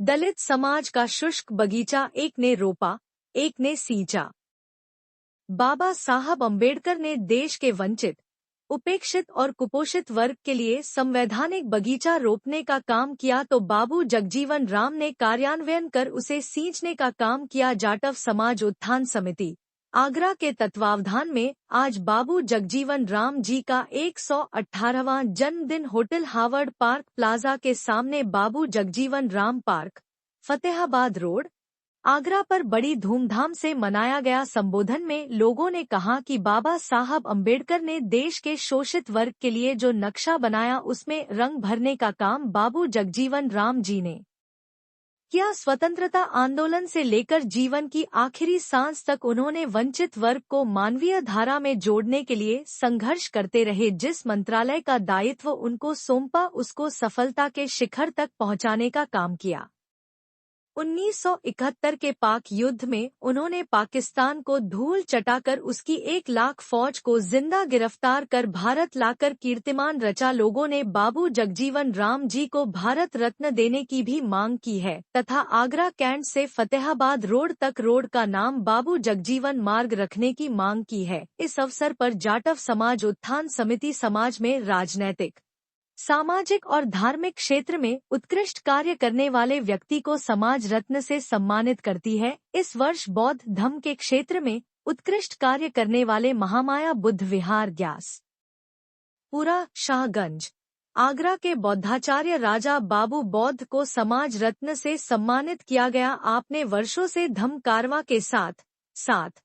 दलित समाज का शुष्क बगीचा एक ने रोपा, एक ने सींचा। बाबा साहब अम्बेडकर ने देश के वंचित, उपेक्षित और कुपोषित वर्ग के लिए संवैधानिक बगीचा रोपने का काम किया तो बाबू जगजीवन राम ने कार्यान्वयन कर उसे सींचने का काम किया। जाटव समाज उत्थान समिति आगरा के तत्वावधान में आज बाबू जगजीवन राम जी का 118वां जन्मदिन होटल हावर्ड पार्क प्लाजा के सामने बाबू जगजीवन राम पार्क, फतेहाबाद रोड, आगरा पर बड़ी धूमधाम से मनाया गया। संबोधन में लोगों ने कहा कि बाबा साहब अम्बेडकर ने देश के शोषित वर्ग के लिए जो नक्शा बनाया उसमें रंग भरने का काम बाबू जगजीवन राम जी ने किया। स्वतंत्रता आंदोलन से लेकर जीवन की आखिरी सांस तक उन्होंने वंचित वर्ग को मानवीय धारा में जोड़ने के लिए संघर्ष करते रहे। जिस मंत्रालय का दायित्व उनको सौंपा उसको सफलता के शिखर तक पहुंचाने का काम किया। 1971 के पाक युद्ध में उन्होंने पाकिस्तान को धूल चटाकर उसकी 1 लाख फौज को जिंदा गिरफ्तार कर भारत लाकर कीर्तिमान रचा। लोगों ने बाबू जगजीवन राम जी को भारत रत्न देने की भी मांग की है तथा आगरा कैंट से फतेहाबाद रोड तक रोड का नाम बाबू जगजीवन मार्ग रखने की मांग की है। इस अवसर पर जाटव समाज उत्थान समिति समाज में राजनैतिक, सामाजिक और धार्मिक क्षेत्र में उत्कृष्ट कार्य करने वाले व्यक्ति को समाज रत्न से सम्मानित करती है। इस वर्ष बौद्ध धर्म के क्षेत्र में उत्कृष्ट कार्य करने वाले महामाया बुद्ध विहार ग्यास पुरा शाहगंज आगरा के बौद्धाचार्य राजा बाबू बौद्ध को समाज रत्न से सम्मानित किया गया। आपने वर्षों से धम्म कारवां के साथ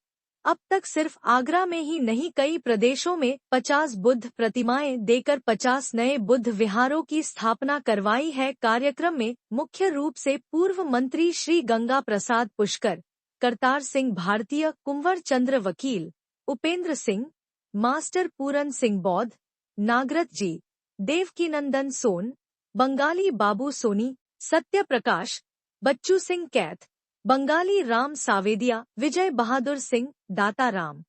अब तक सिर्फ आगरा में ही नहीं कई प्रदेशों में 50 बुद्ध प्रतिमाएं देकर 50 नए बुद्ध विहारों की स्थापना करवाई है। कार्यक्रम में मुख्य रूप से पूर्व मंत्री श्री गंगा प्रसाद पुष्कर, करतार सिंह भारतीय, कुंवर चंद्र वकील, उपेंद्र सिंह, मास्टर पूरन सिंह बौद्ध, नागरथ जी, देवकीनंदन सोन, बंगाली बाबू सोनी, सत्य प्रकाश, बच्चू सिंह कैथ, बंगाली राम सावेदिया, विजय बहादुर सिंह, दाता राम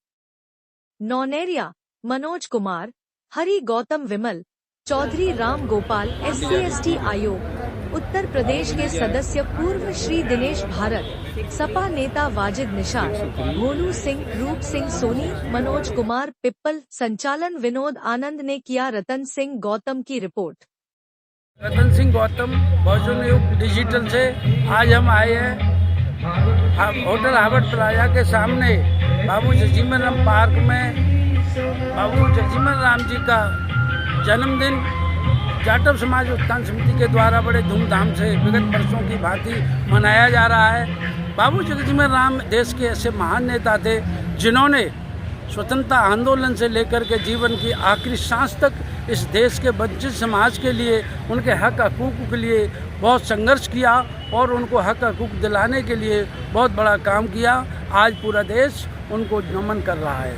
नौनेरिया, मनोज कुमार, हरि गौतम विमल, चौधरी राम गोपाल, SC/ST आयोग, उत्तर प्रदेश के सदस्य पूर्व श्री दिनेश भारत, सपा नेता वाजिद निषाद, भोलू सिंह, रूप सिंह सोनी, मनोज कुमार पिप्पल, संचालन विनोद आनंद ने किया। रतन सिंह गौतम की रिपोर्ट। रतन सिंह गौतम, बहुजन युग डिजिटल से आज हम आए हैं होटल हावर्ड प्लाजा के सामने बाबू जगजीवन राम पार्क में बाबू जगजीवन राम जी का जन्मदिन जाटव समाज उत्थान समिति के द्वारा बड़े धूमधाम से विगत वर्षों की भांति मनाया जा रहा है। बाबू जगजीवन राम देश के ऐसे महान नेता थे जिन्होंने स्वतंत्रता आंदोलन से लेकर के जीवन की आखिरी सांस तक इस देश के वंचित समाज के लिए, उनके हक हकूक़ के लिए बहुत संघर्ष किया और उनको हक हकूक़ दिलाने के लिए बहुत बड़ा काम किया। आज पूरा देश उनको नमन कर रहा है।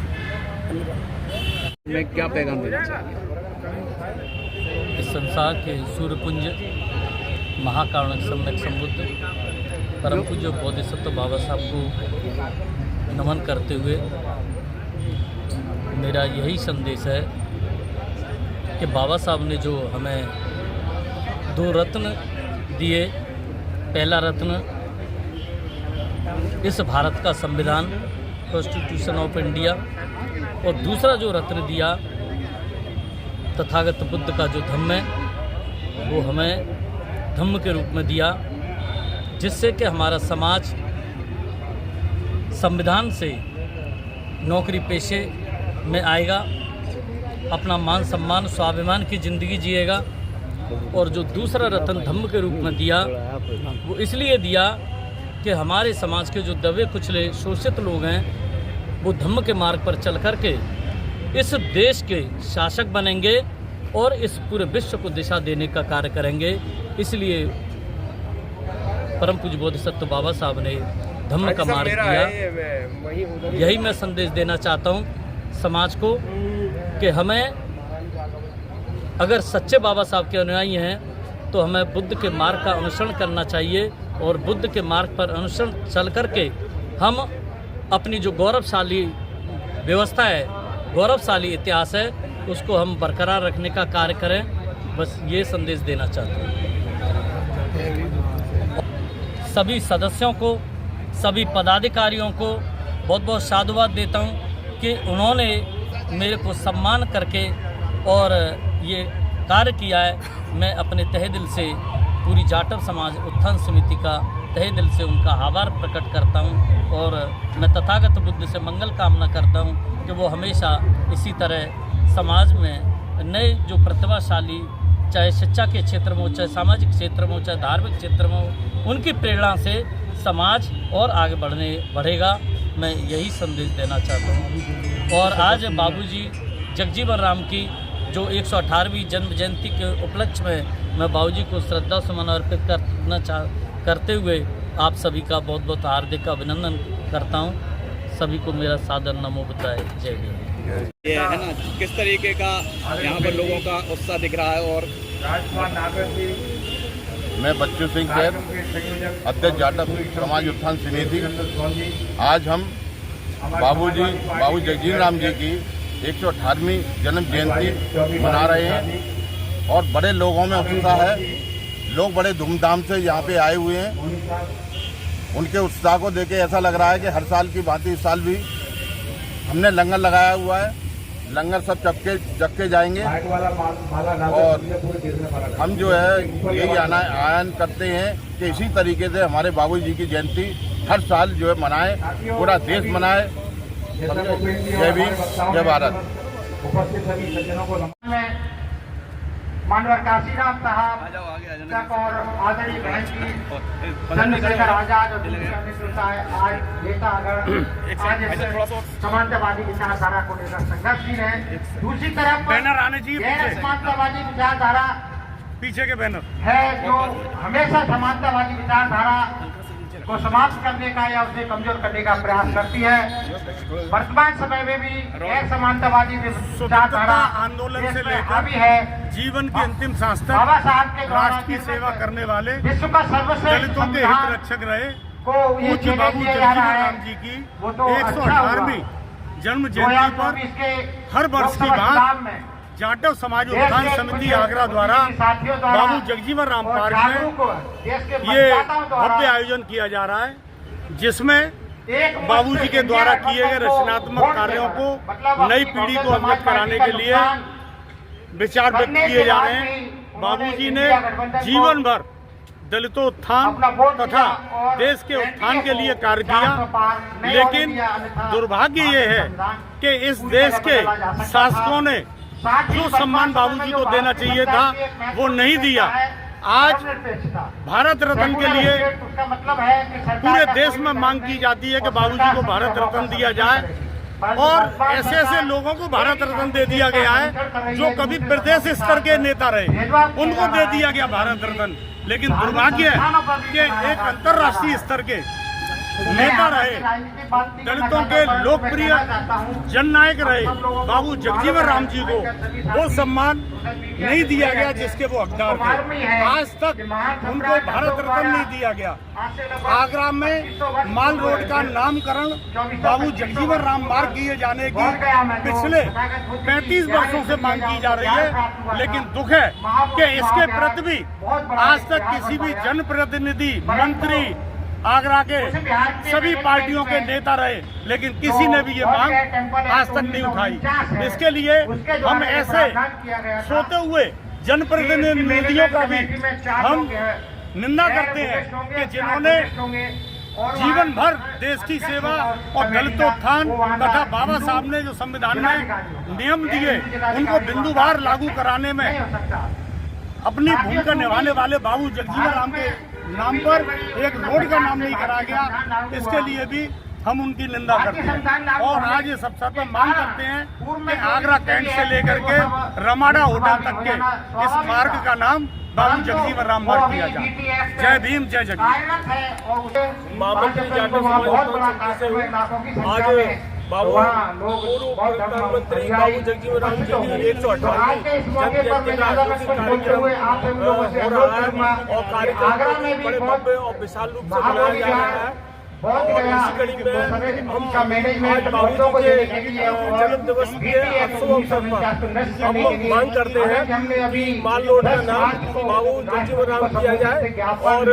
मैं क्या पैगाम देना चाहिए? इस संसार के सूर्यपुंज महाकारुणिक सम्यक संबुद्ध परम पूज्य बोधिसत्व बाबा साहब को नमन करते हुए मेरा यही संदेश है कि बाबा साहब ने जो हमें 2 रत्न दिए, पहला रत्न इस भारत का संविधान, कॉन्स्टिट्यूशन ऑफ इंडिया, और दूसरा जो रत्न दिया तथागत बुद्ध का जो धम्म है वो हमें धम्म के रूप में दिया, जिससे कि हमारा समाज संविधान से नौकरी पेशे में आएगा, अपना मान सम्मान स्वाभिमान की ज़िंदगी जिएगा। और जो दूसरा रत्न धम्म के रूप में दिया वो इसलिए दिया कि हमारे समाज के जो दबे कुचले शोषित लोग हैं वो धम्म के मार्ग पर चल कर के इस देश के शासक बनेंगे और इस पूरे विश्व को दिशा देने का कार्य करेंगे। इसलिए परम पूज्य बोधिसत्व बाबा साहब ने धम्म का मार्ग दिया। यही मैं संदेश देना चाहता हूँ समाज को कि हमें अगर सच्चे बाबा साहब के अनुयायी हैं तो हमें बुद्ध के मार्ग का अनुसरण करना चाहिए और बुद्ध के मार्ग पर अनुसरण चल करके हम अपनी जो गौरवशाली व्यवस्था है, गौरवशाली इतिहास है, उसको हम बरकरार रखने का कार्य करें। बस ये संदेश देना चाहता हूँ। सभी सदस्यों को, सभी पदाधिकारियों को बहुत बहुत साधुवाद देता हूँ कि उन्होंने मेरे को सम्मान करके और ये कार्य किया है। मैं अपने तहे दिल से पूरी जाटव समाज उत्थान समिति का तहे दिल से उनका आभार प्रकट करता हूँ और मैं तथागत बुद्ध से मंगल कामना करता हूँ कि वो हमेशा इसी तरह समाज में नए जो प्रतिभाशाली, चाहे शिक्षा के क्षेत्र में हो, चाहे सामाजिक क्षेत्र में हो, चाहे धार्मिक क्षेत्र में हो, उनकी प्रेरणा से समाज और आगे बढ़ेगा। मैं यही संदेश देना चाहता हूँ। और आज बाबूजी जगजीवन राम की जो 118वीं जन्म जयंती के उपलक्ष्य में मैं बाबूजी को श्रद्धा सुमन अर्पित करते हुए आप सभी का बहुत बहुत हार्दिक अभिनंदन करता हूँ। सभी को मेरा सादर नमो बुद्धाय। जय भीम। ये है ना, किस तरीके का यहाँ पर लोगों का उत्साह दिख रहा है। और मैं बच्चू सिंह सैद, अध्यक्ष जाटव समाज उत्थान समिति। आज हम बाबू जगजीवन राम जी की 118वीं जन्म जयंती मना रहे हैं और बड़े लोगों में उत्साह है। लोग बड़े धूमधाम से यहाँ पे आए हुए हैं। उनके उत्साह को देख के ऐसा लग रहा है कि हर साल की भांति इस साल भी हमने लंगर लगाया हुआ है। लंगर सब चख के जाएंगे और हम जो है यही आयन करते हैं कि इसी तरीके से हमारे बाबू जी की जयंती हर साल जो है मनाए, पूरा देश मनाए। जय भीम, जय भारत। मानवर काशीराम साहब और आदरणीय बहन की चंद्रशेखर आजाद और आज नेतागण आज समानतावादी विचारधारा को लेकर संघर्षशील है। दूसरी तरफ बैनर आने चाहिए, गैर समानतावादी विचारधारा पीछे के बैनर है जो हमेशा समानतावादी विचारधारा को समाप्त करने का या उसे कमजोर करने का प्रयास करती है। वर्तमान समय में भी गैर समानतावादी विचारधारा आंदोलन से लेकर हावी है। जीवन की अंतिम सांस तक बाबा साहब के राष्ट्र की सेवा करने वाले विश्व का सर्वश्रेष्ठ दलितों के हित रक्षक रहे को ये पूज्य बाबू जगजीवन राम जी की 118वीं जन्म जयंती पर हर वर्ष की भांति जाटव समाज उत्थान समिति आगरा द्वारा बाबू जगजीवन राम पार्क में ये भव्य आयोजन किया जा रहा है, जिसमें बाबूजी के द्वारा किए गए रचनात्मक कार्यों को नई पीढ़ी को अवगत कराने के लिए विचार व्यक्त किए जा रहे हैं। बाबूजी ने जीवन भर दलितों उत्थान तथा देश के उत्थान के लिए कार्य किया, लेकिन दुर्भाग्य ये है कि इस देश के शासकों ने जो सम्मान बाबूजी को देना चाहिए था वो नहीं दिया। आज भारत रत्न के लिए पूरे देश में मांग की जाती है कि बाबूजी को भारत रत्न दिया जाए और ऐसे ऐसे लोगों को भारत रत्न दे दिया गया है जो कभी प्रदेश स्तर के नेता रहे, उनको दे दिया गया भारत रत्न। लेकिन दुर्भाग्य है कि एक अंतर्राष्ट्रीय स्तर के नेता रहे, दलितों के लोकप्रिय जननायक रहे बाबू जगजीवन राम जी को वो सम्मान नहीं दिया गया जिसके वो हकदार थे। आज तक उनको भारत रत्न नहीं दिया गया। आगरा में माल रोड का नामकरण बाबू जगजीवन राम मार्ग किए जाने की पिछले 35 वर्षों से मांग की जा रही है, लेकिन दुख है कि इसके प्रति भी आज तक किसी भी जनप्रतिनिधि, मंत्री, आगरा के सभी पार्टियों के नेता रहे, लेकिन किसी ने भी ये मांग आज तक नहीं उठाई। इसके लिए हम ऐसे सोते हुए जनप्रतिनिधियों का भी हम निंदा करते हैं कि जिन्होंने जीवन भर देश की सेवा और दलितोत्थान तथा बाबा साहब ने जो संविधान में नियम दिए उनको बिंदुवार लागू कराने में अपनी भूमिका निभाने वाले बाबू जगजीवन राम के नाम पर एक रोड का नाम नहीं करा गया, इसके लिए भी हम उनकी निंदा करते हैं। और आज इस अवसर पर मांग करते हैं कि आगरा कैंट से लेकर के रमाडा होटल तक के इस मार्ग का नाम बाबू जगजीवन राम मार्ग किया जाए। जय भीम, जय जगजीवन। बाबू पूर्व प्रधानमंत्री बाबू जगजीवन राम जी की 118वीं जन्म जयंती का हो रहा है और कार्यक्रम बड़े भव्य और विशाल रूप से मनाया जा रहा है। और इसी कड़ी में हम आज बाबू जी के जन्म दिवस के अवसर पर हम मांग करते हैं कि माल रोड का नाम बाबू जगजीवन राम किया जाए और